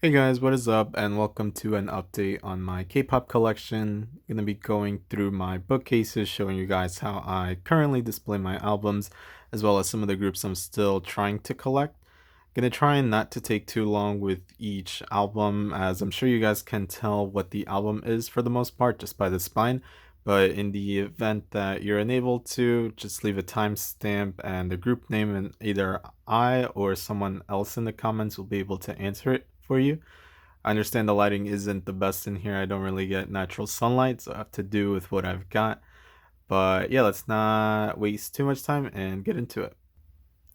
Hey guys, what is up? And welcome to an update on my K-pop collection. I'm gonna be going through my bookcases, showing you guys how I currently display my albums, as well as some of the groups I'm still trying to collect. Gonna try not to take too long with each album, as I'm sure you guys can tell what the album is for the most part just by the spine. But in the event that you're unable to, just leave a timestamp and the group name, and either I or someone else in the comments will be able to answer it for you. I understand the lighting isn't the best in here. I don't really get natural sunlight, so I have to do with what I've got. But yeah, let's not waste too much time and get into it.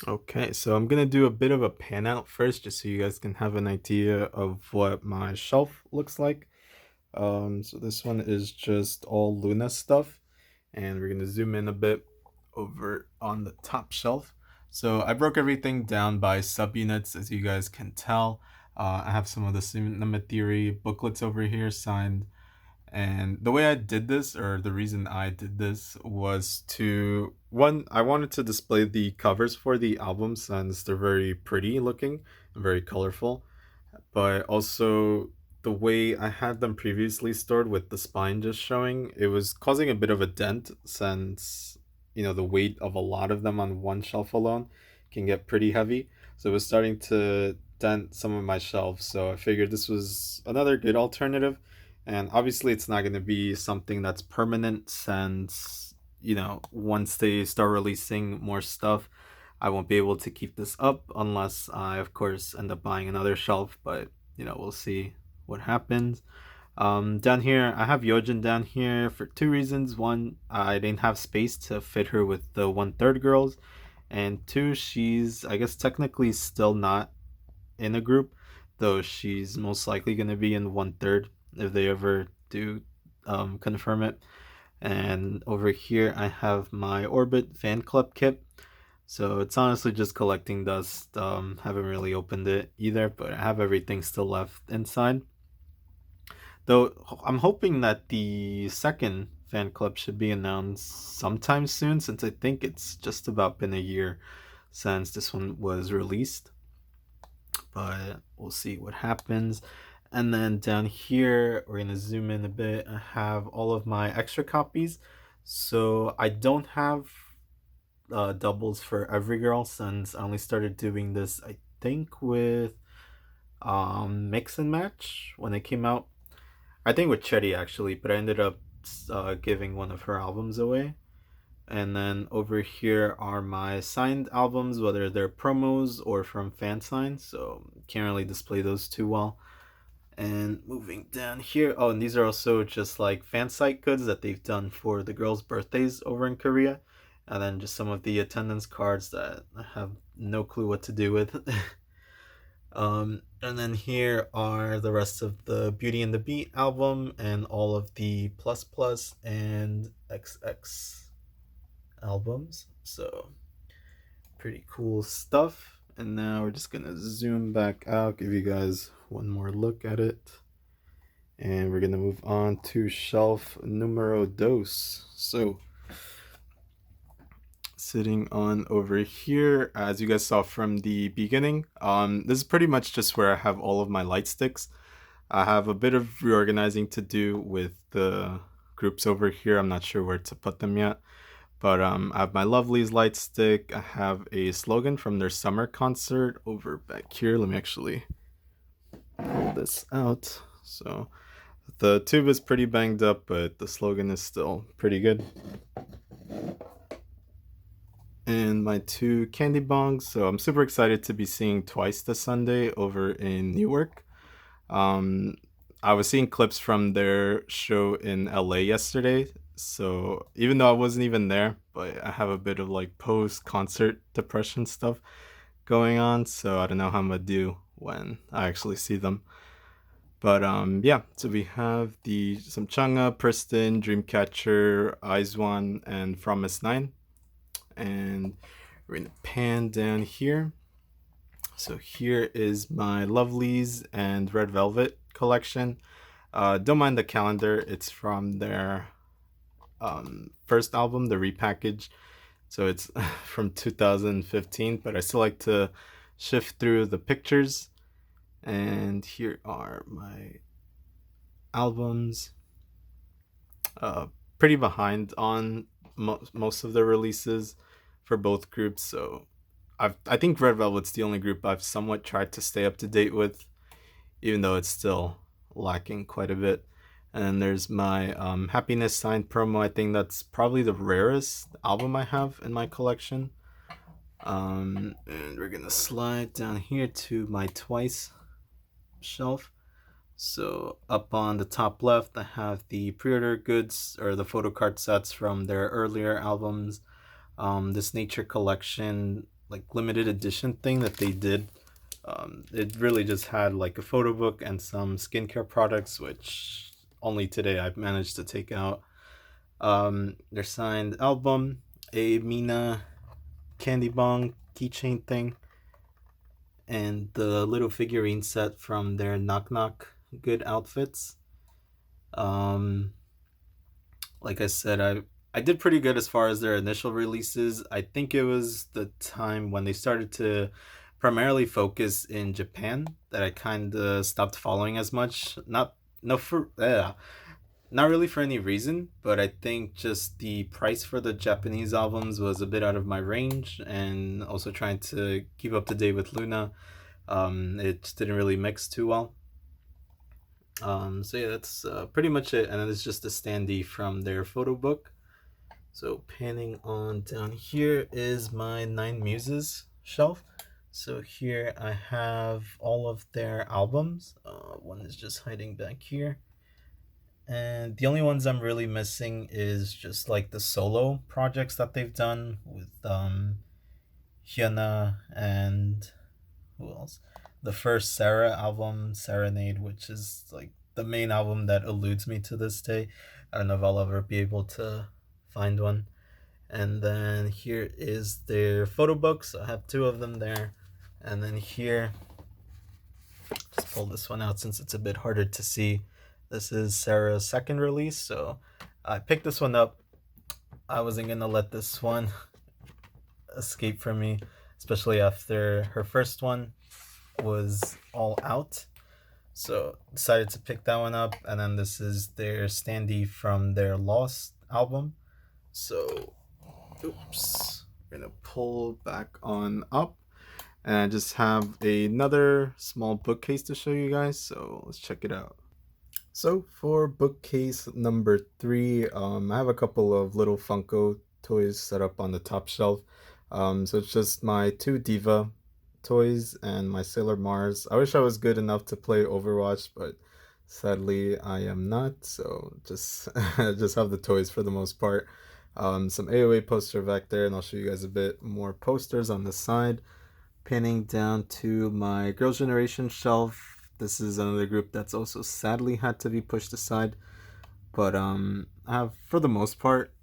Okay, so I'm gonna do a bit of a pan out first, just so you guys can have an idea of what my shelf looks like. So this one is just all Luna stuff, and we're gonna zoom in a bit over on the top shelf. So I broke everything down by subunits, as you guys can tell. I have some of the Cinema Theory booklets over here signed, and the way I did this, or the reason I did this, was to one, I wanted to display the covers for the album since they're very pretty looking and very colorful, but also the way I had them previously stored with the spine just showing, it was causing a bit of a dent since, the weight of a lot of them on one shelf alone can get pretty heavy. So it was starting to dent some of my shelves. So I figured this was another good alternative. And obviously, it's not going to be something that's permanent since, once they start releasing more stuff, I won't be able to keep this up unless I, of course, end up buying another shelf, but we'll see what happens. Down here, I have Yojin down here for two reasons. One, I didn't have space to fit her with the 1/3 girls, and two, she's, I guess, technically still not in a group, though she's most likely going to be in 1/3 if they ever do confirm it. And over here, I have my Orbit fan club kit. So it's honestly just collecting dust. Haven't really opened it either, but I have everything still left inside. Though I'm hoping that the second fan club should be announced sometime soon, since I think it's just about been a year since this one was released. But we'll see what happens. And then down here, we're gonna zoom in a bit. I have all of my extra copies. So I don't have doubles for every girl, since I only started doing this, I think, with Mix and Match when it came out. I think with Chetty actually, but I ended up giving one of her albums away. And then over here are my signed albums, whether they're promos or from fan signs, so can't really display those too well. And moving down here, oh, and these are also just like fan site goods that they've done for the girls' birthdays over in Korea. And then just some of the attendance cards that I have no clue what to do with. And then here are the rest of the Beauty and the Beat album and all of the Plus Plus and XX albums. So pretty cool stuff. And now we're just gonna zoom back out, give you guys one more look at it. And we're gonna move on to shelf numero dos. So sitting on over here, as you guys saw from the beginning, this is pretty much just where I have all of my light sticks. I have a bit of reorganizing to do with the groups over here. I'm not sure where to put them yet. But I have my Lovelies light stick. I have a slogan from their summer concert over back here. Let me actually pull this out. So the tube is pretty banged up, but the slogan is still pretty good. And my two candy bongs. So I'm super excited to be seeing Twice this Sunday over in Newark. Um, I was seeing clips from their show in LA yesterday. So even though I wasn't even there, but I have a bit of like post concert depression stuff going on. So I don't know how I'm gonna do when I actually see them. But yeah, so we have the Samchanga, Preston, Dreamcatcher, Aizwan, and From S9. And we're gonna pan down here. So here is my Lovelies and Red Velvet collection. Don't mind the calendar, it's from their first album, the repackage. So it's from 2015, but I still like to shift through the pictures. And here are my albums. Uh, Pretty behind on most of the releases for both groups, so I think Red Velvet's the only group I've somewhat tried to stay up to date with, even though it's still lacking quite a bit. And then there's my Happiness signed promo. I think that's probably the rarest album I have in my collection. And we're gonna slide down here to my Twice shelf. So up on the top left, I have the pre-order goods or the photo card sets from their earlier albums. This Nature Collection, like limited edition thing that they did. It really just had like a photo book and some skincare products, which only today I've managed to take out. Their signed album, a Mina candy bong keychain thing, and the little figurine set from their Knock Knock Good outfits. Um, like I said, I did pretty good as far as their initial releases. I think it was the time when they started to primarily focus in Japan that I kind of stopped following as much. Not no for not really for any reason, but I think just the price for the Japanese albums was a bit out of my range, and also trying to keep up to date with Luna, it just didn't really mix too well. So yeah, that's pretty much it, and then it's just a standee from their photo book. So panning on down here is my Nine Muses shelf. So here I have all of their albums. One is just hiding back here. And the only ones I'm really missing is just like the solo projects that they've done with Hyuna and who else? The first Sarah album, Serenade, which is like the main album that eludes me to this day. I don't know if I'll ever be able to find one. And then here is their photo books. I have two of them there. And then here, just pull this one out since it's a bit harder to see. This is Sarah's second release, so I picked this one up. I wasn't gonna let this one escape from me, especially after her first one was all out. So decided to pick that one up, and then this is their standee from their Lost album. So, oops, we're gonna pull back on up, and I just have another small bookcase to show you guys. So let's check it out. So for bookcase number 3, I have a couple of little Funko toys set up on the top shelf. So it's just my two Diva toys and my Sailor Mars. I wish I was good enough to play Overwatch, but sadly I am not. So just just have the toys for the most part. Some AOA poster back there, and I'll show you guys a bit more posters on the side. Pinning down to my Girls' Generation shelf. This is another group that's also sadly had to be pushed aside, but I have for the most part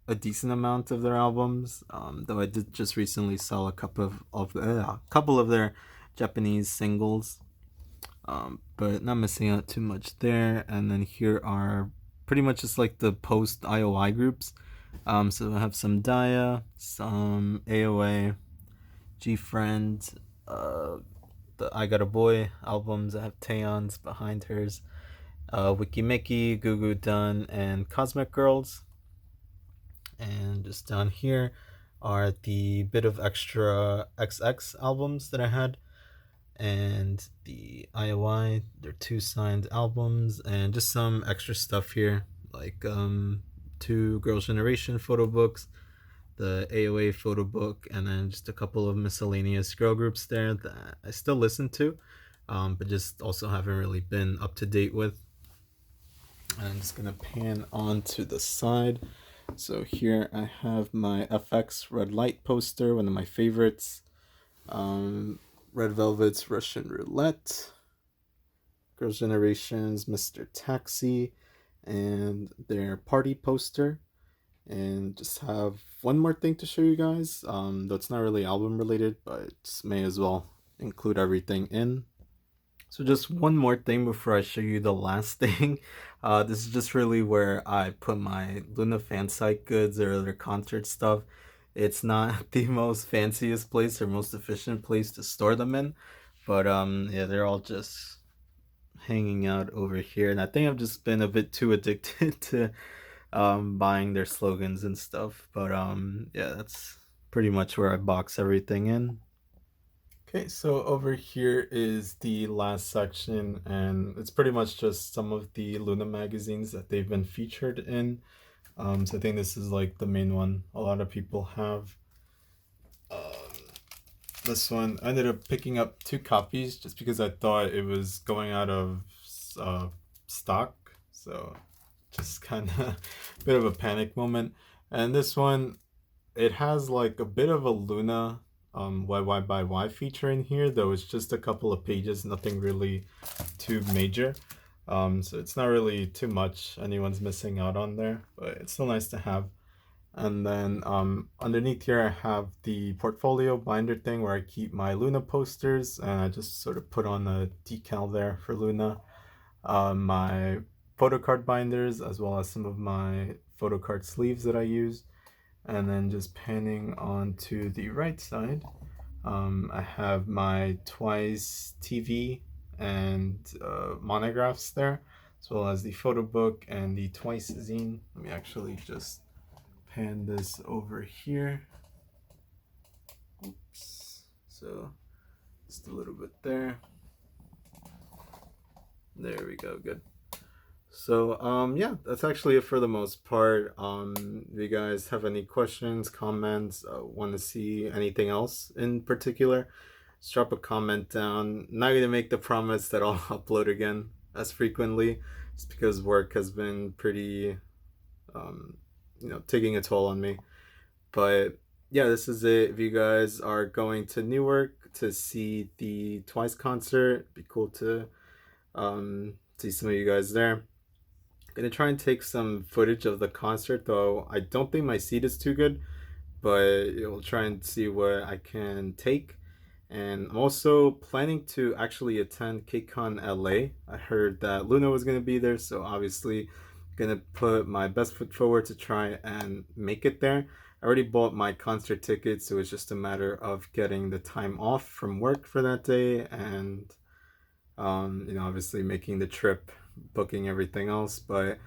a decent amount of their albums. Though I did just recently sell a couple of their Japanese singles, but not missing out too much there. And then here are pretty much just like the post IOI groups. So I have some Daya, some AOA, G Friend, the I Got a Boy albums. I have Taeyeon's behind hers, Wiki Mickey, Goo Goo Dun, and Cosmic Girls. And just down here are the bit of extra XX albums that I had, and the IOI, their two signed albums, and just some extra stuff here, like two Girls' Generation photo books, the AOA photo book, and then just a couple of miscellaneous girl groups there that I still listen to, but just also haven't really been up to date with. I'm just gonna pan on to the side. So here I have my FX Red Light poster, one of my favorites. Red Velvet's Russian Roulette, Girls' Generation's Mr. Taxi, and their party poster. And just have one more thing to show you guys, though it's not really album related, but just may as well include everything in. So just one more thing before I show you the last thing. This is just really where I put my Luna fan site goods or other concert stuff. It's not the most fanciest place or most efficient place to store them in, But yeah, they're all just hanging out over here, and I think I've just been a bit too addicted to buying their slogans and stuff. But yeah, that's pretty much where I box everything in. Okay, so over here is the last section, and it's pretty much just some of the Luna magazines that they've been featured in. So I think this is like the main one a lot of people have. Um, this one, I ended up picking up 2 copies just because I thought it was going out of uh, stock. So just kind of a bit of a panic moment. And this one, it has like a bit of a Luna YY by Y feature in here, though it's just a couple of pages, nothing really too major. So it's not really too much anyone's missing out on there, but it's still nice to have. And then underneath here, I have the portfolio binder thing where I keep my Luna posters, and I just sort of put on a decal there for Luna. My photo card binders, as well as some of my photo card sleeves that I use. And then just panning onto the right side, I have my Twice TV and monographs there, as well as the photo book and the Twice zine. Let me actually just pan this over here. Oops. So just a little bit there. There we go. Good. So yeah, that's actually it for the most part. If you guys have any questions, comments, want to see anything else in particular, just drop a comment down. Not gonna make the promise that I'll upload again as frequently, just because work has been pretty um, taking a toll on me. But yeah, this is it. If you guys are going to Newark to see the Twice concert, it'd be cool to see some of you guys there. Gonna try and take some footage of the concert, though I don't think my seat is too good, but we'll try and see what I can take. And I'm also planning to actually attend KCON LA. I heard that Luna was gonna be there, so obviously gonna put my best foot forward to try and make it there. I already bought my concert tickets, so it's just a matter of getting the time off from work for that day, and obviously making the trip, booking everything else. But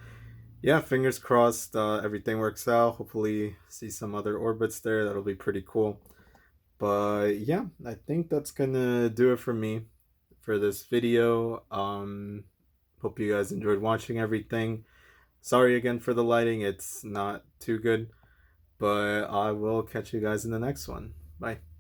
yeah, fingers crossed, everything works out. Hopefully see some other orbits there. That'll be pretty cool. But yeah, I think that's gonna do it for me for this video. Hope you guys enjoyed watching everything. Sorry again for the lighting, it's not too good, but I will catch you guys in the next one. Bye.